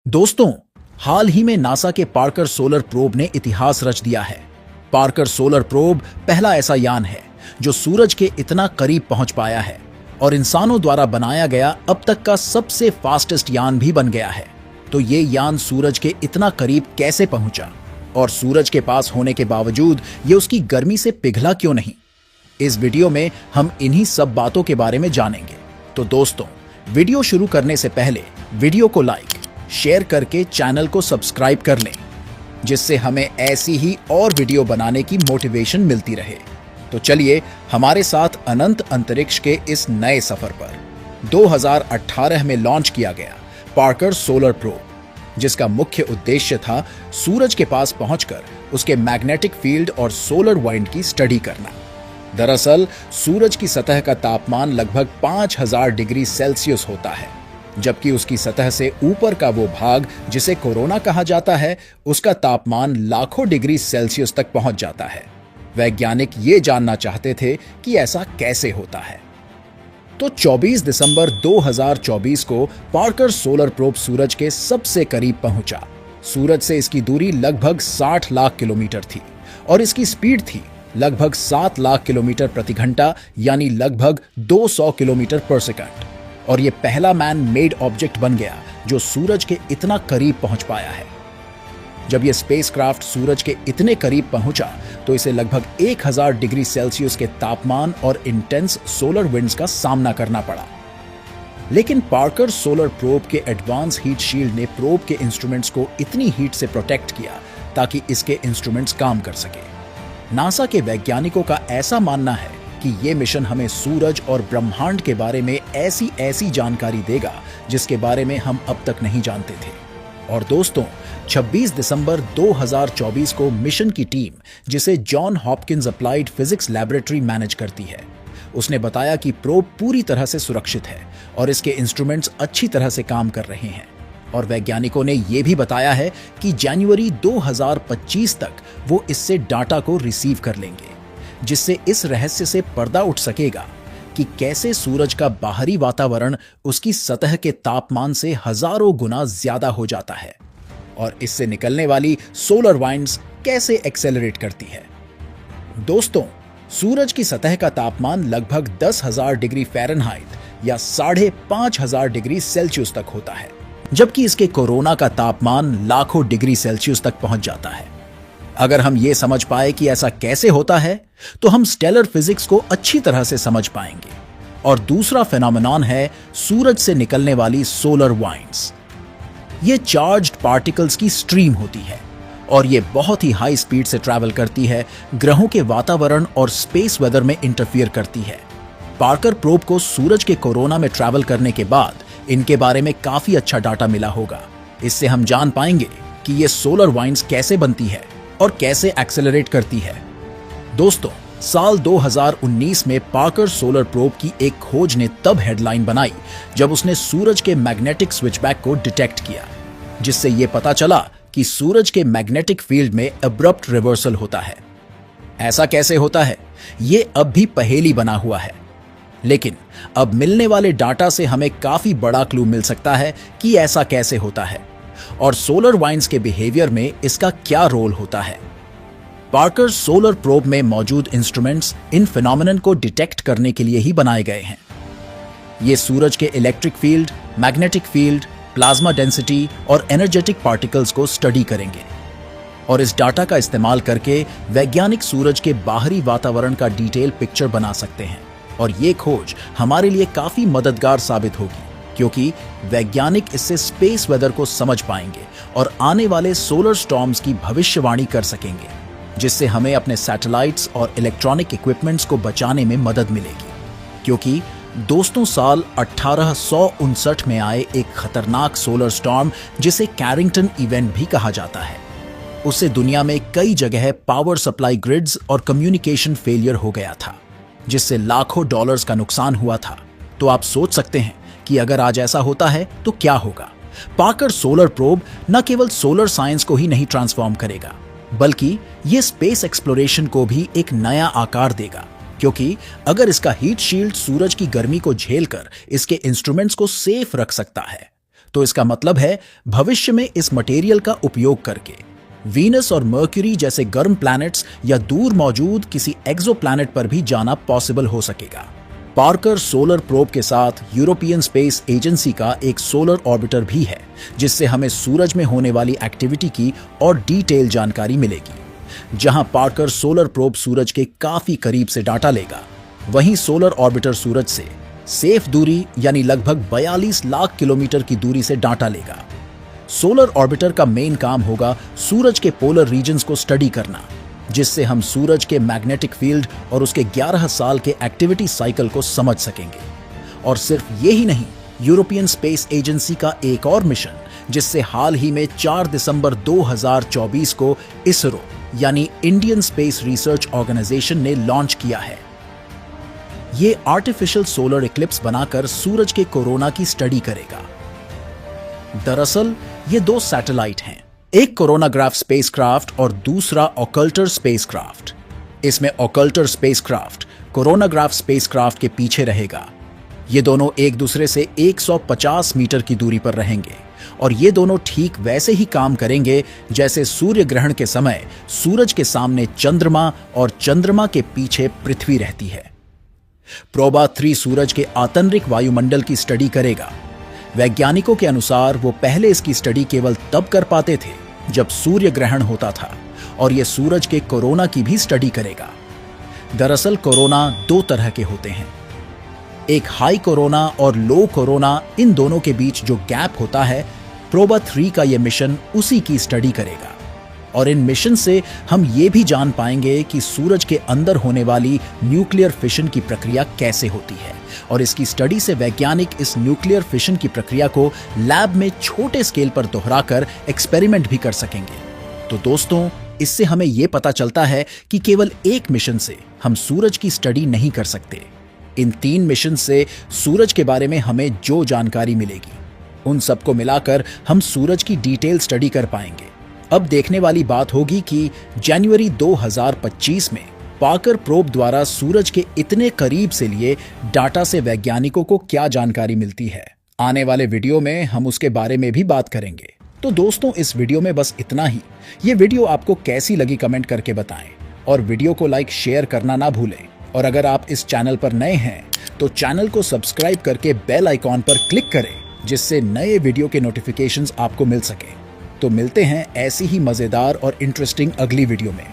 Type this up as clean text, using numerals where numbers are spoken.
दोस्तों, हाल ही में नासा के पार्कर सोलर प्रोब ने इतिहास रच दिया है। पार्कर सोलर प्रोब पहला ऐसा यान है जो सूरज के इतना करीब पहुंच पाया है और इंसानों द्वारा बनाया गया अब तक का सबसे फास्टेस्ट यान भी बन गया है। तो ये यान सूरज के इतना करीब कैसे पहुंचा और सूरज के पास होने के बावजूद ये उसकी गर्मी से पिघला क्यों नहीं? इस वीडियो में हम इन्हीं सब बातों के बारे में जानेंगे। तो दोस्तों, वीडियो शुरू करने से पहले वीडियो को लाइक, शेयर करके चैनल को सब्सक्राइब कर लें, जिससे हमें ऐसी ही और वीडियो बनाने की मोटिवेशन मिलती रहे। तो चलिए हमारे साथ अनंत अंतरिक्ष के इस नए सफर पर। 2018 में लॉन्च किया गया पार्कर सोलर प्रोब, जिसका मुख्य उद्देश्य था सूरज के पास पहुंचकर उसके मैग्नेटिक फील्ड और सोलर वाइंड की स्टडी करना। दरअसल सूरज की सतह का तापमान लगभग 5000 डिग्री सेल्सियस होता है, जबकि उसकी सतह से ऊपर का वो भाग जिसे कोरोना कहा जाता है, उसका तापमान लाखों डिग्री सेल्सियस तक पहुंच जाता है। वैज्ञानिक ये जानना चाहते थे कि ऐसा कैसे होता है। तो 24 दिसंबर 2024 को पार्कर सोलर प्रोब सूरज के सबसे करीब पहुंचा। सूरज से इसकी दूरी लगभग 60 लाख किलोमीटर थी और इसकी स्पीड थी लगभग 7 लाख किलोमीटर प्रति घंटा, यानी लगभग 200 किलोमीटर पर सेकंड। और ये पहला मैन मेड ऑब्जेक्ट बन गया जो सूरज के इतना करीब पहुंच पाया है। जब यह स्पेसक्राफ्ट सूरज के इतने करीब पहुंचा तो इसे लगभग 1000 डिग्री सेल्सियस के तापमान और इंटेंस सोलर विंड्स का सामना करना पड़ा। लेकिन पार्कर सोलर प्रोब के एडवांस हीट शील्ड ने प्रोब के इंस्ट्रूमेंट्स को इतनी हीट से प्रोटेक्ट किया ताकि इसके इंस्ट्रूमेंट्स काम कर सके। नासा के वैज्ञानिकों का ऐसा मानना है कि ये मिशन हमें सूरज और ब्रह्मांड के बारे में ऐसी जानकारी देगा जिसके बारे में हम अब तक नहीं जानते थे। और दोस्तों, 26 दिसंबर 2024 को मिशन की टीम, जिसे John Hopkins applied physics laboratory manage करती है, उसने बताया कि प्रोब पूरी तरह से सुरक्षित है और इसके इंस्ट्रूमेंट्स अच्छी तरह से काम कर रहे हैं। और वैज्ञानिकों ने यह भी बताया है कि जनवरी 2025 तक वो इससे डाटा को रिसीव कर लेंगे, जिससे इस रहस्य से पर्दा उठ सकेगा कि कैसे सूरज का बाहरी वातावरण उसकी सतह के तापमान से हजारों गुना ज्यादा हो जाता है और इससे निकलने वाली सोलर वाइंड्स कैसे एक्सेलरेट करती है। दोस्तों, सूरज की सतह का तापमान लगभग 10,000 डिग्री फ़ारेनहाइट या 5500 डिग्री सेल्सियस तक होता है, जबकि इसके कोरोना का तापमान लाखों डिग्री सेल्सियस तक पहुंच जाता है। अगर हम ये समझ पाए कि ऐसा कैसे होता है तो हम स्टेलर फिजिक्स को अच्छी तरह से समझ पाएंगे। और दूसरा फेनोमेनॉन है सूरज से निकलने वाली सोलर वाइंड्स। ये चार्ज्ड पार्टिकल्स की स्ट्रीम होती है और ये बहुत ही हाई स्पीड से ट्रैवल करती है, ग्रहों के वातावरण और स्पेस वेदर में इंटरफियर करती है। पार्कर प्रोब को सूरज के कोरोना में ट्रैवल करने के बाद इनके बारे में काफी अच्छा डाटा मिला होगा। इससे हम जान पाएंगे कि ये सोलर वाइंड्स कैसे बनती है और कैसे एक्सेलरेट करती है। दोस्तों, साल 2019 में पार्कर सोलर प्रोब की एक खोज ने तब हेडलाइन बनाई जब उसने सूरज के मैग्नेटिक स्विचबैक को डिटेक्ट किया, जिससे यह पता चला कि सूरज के मैग्नेटिक फील्ड में अब्रप्ट रिवर्सल होता है। ऐसा कैसे होता है, यह अब भी पहेली बना हुआ है, लेकिन अब मिलने वाले डाटा से हमें काफी बड़ा क्लू मिल सकता है कि ऐसा कैसे होता है और सोलर वाइंड्स के बिहेवियर में इसका क्या रोल होता है। पार्कर सोलर प्रोब में मौजूद इंस्ट्रूमेंट्स इन फिनोमेनन को डिटेक्ट करने के लिए ही बनाए गए हैं। ये सूरज के electric field, magnetic field, plasma density और एनर्जेटिक पार्टिकल्स को स्टडी करेंगे और इस डाटा का इस्तेमाल करके वैज्ञानिक सूरज के बाहरी वातावरण का डिटेल पिक्चर बना सकते हैं। और ये खोज हमारे लिए काफी मददगार साबित होगी, क्योंकि वैज्ञानिक इससे स्पेस वेदर को समझ पाएंगे और आने वाले सोलर स्टॉर्म्स की भविष्यवाणी कर सकेंगे, जिससे हमें अपने सैटेलाइट्स और इलेक्ट्रॉनिक इक्विपमेंट्स को बचाने में मदद मिलेगी। क्योंकि दोस्तों, साल 1859 में आए एक खतरनाक सोलर स्टॉर्म, जिसे कैरिंगटन इवेंट भी कहा जाता है, उससे दुनिया में कई जगह पावर सप्लाई ग्रिड्स और कम्युनिकेशन फेलियर हो गया था, जिससे लाखों डॉलर्स का नुकसान हुआ था। तो आप सोच सकते हैं कि अगर आज ऐसा होता है तो क्या होगा। पार्कर सोलर प्रोब न केवल सोलर साइंस को ही नहीं ट्रांसफॉर्म करेगा, बल्कि ये स्पेस एक्सप्लोरेशन को भी एक नया आकार देगा, क्योंकि अगर इसका हीट शील्ड सूरज की गर्मी को झेलकर इसके इंस्ट्रूमेंट्स को सेफ रख सकता है तो इसका मतलब है भविष्य में इस मटेरियल का उपयोग करके वीनस और मर्क्यूरी जैसे गर्म प्लैनेट्स या दूर मौजूद किसी एक्सोप्लैनेट पर भी जाना पॉसिबल हो सकेगा। पार्कर सोलर प्रोब के साथ यूरोपियन स्पेस एजेंसी का एक सोलर ऑर्बिटर भी है, जिससे हमें सूरज में होने वाली एक्टिविटी की और डिटेल जानकारी मिलेगी। जहां पार्कर सोलर प्रोब सूरज के काफी करीब से डाटा लेगा, वहीं सोलर ऑर्बिटर सूरज से सेफ दूरी यानी लगभग 42 लाख किलोमीटर की दूरी से डाटा लेगा। सोलर ऑर्बिटर का मेन काम होगा सूरज के पोलर रीजन्स को स्टडी करना, जिससे हम सूरज के मैग्नेटिक फील्ड और उसके 11 साल के एक्टिविटी साइकिल को समझ सकेंगे। और सिर्फ ये ही नहीं, यूरोपियन स्पेस एजेंसी का एक और मिशन, जिससे हाल ही में 4 दिसंबर 2024 को इसरो यानी इंडियन स्पेस रिसर्च ऑर्गेनाइजेशन ने लॉन्च किया है। ये आर्टिफिशियल सोलर इक्लिप्स बनाकर सूरज के कोरोना की स्टडी करेगा। दरअसल ये 2 सैटेलाइट हैं, एक कोरोनाग्राफ स्पेसक्राफ्ट और दूसरा ऑकल्टर स्पेसक्राफ्ट। इसमें ऑकल्टर स्पेसक्राफ्ट कोरोनाग्राफ स्पेसक्राफ्ट के पीछे रहेगा। ये दोनों एक दूसरे से 150 मीटर की दूरी पर रहेंगे और ये दोनों ठीक वैसे ही काम करेंगे जैसे सूर्य ग्रहण के समय सूरज के सामने चंद्रमा और चंद्रमा के पीछे पृथ्वी रहती है। प्रोबा 3 सूरज के आंतरिक वायुमंडल की स्टडी करेगा। वैज्ञानिकों के अनुसार वो पहले इसकी स्टडी केवल तब कर पाते थे जब सूर्य ग्रहण होता था, और ये सूरज के कोरोना की भी स्टडी करेगा। दरअसल कोरोना 2 तरह के होते हैं, एक हाई कोरोना और लो कोरोना। इन दोनों के बीच जो गैप होता है, प्रोबा 3 का ये मिशन उसी की स्टडी करेगा। और इन मिशन से हम ये भी जान पाएंगे कि सूरज के अंदर होने वाली न्यूक्लियर फिशन की प्रक्रिया कैसे होती है, और इसकी स्टडी से वैज्ञानिक इस न्यूक्लियर फिशन की प्रक्रिया को लैब में छोटे स्केल पर दोहराकर एक्सपेरिमेंट भी कर सकेंगे। तो दोस्तों, इससे हमें यह पता चलता है कि केवल एक मिशन से हम सूरज की स्टडी नहीं कर सकते। इन 3 मिशन से सूरज के बारे में हमें जो जानकारी मिलेगी, उन सबको मिलाकर हम सूरज की डिटेल स्टडी कर पाएंगे। अब देखने वाली बात होगी कि जनवरी 2025 में पार्कर प्रोब द्वारा सूरज के इतने करीब से लिए डाटा से वैज्ञानिकों को क्या जानकारी मिलती है। आने वाले वीडियो में हम उसके बारे में भी बात करेंगे। तो दोस्तों, इस वीडियो में बस इतना ही। ये वीडियो आपको कैसी लगी कमेंट करके बताएं, और वीडियो को लाइक शेयर करना ना भूलें। और अगर आप इस चैनल पर नए हैं तो चैनल को सब्सक्राइब करके बेल आइकॉन पर क्लिक करें, जिससे नए वीडियो के नोटिफिकेशंस आपको मिल सके। तो मिलते हैं ऐसी ही मजेदार और इंटरेस्टिंग अगली वीडियो में।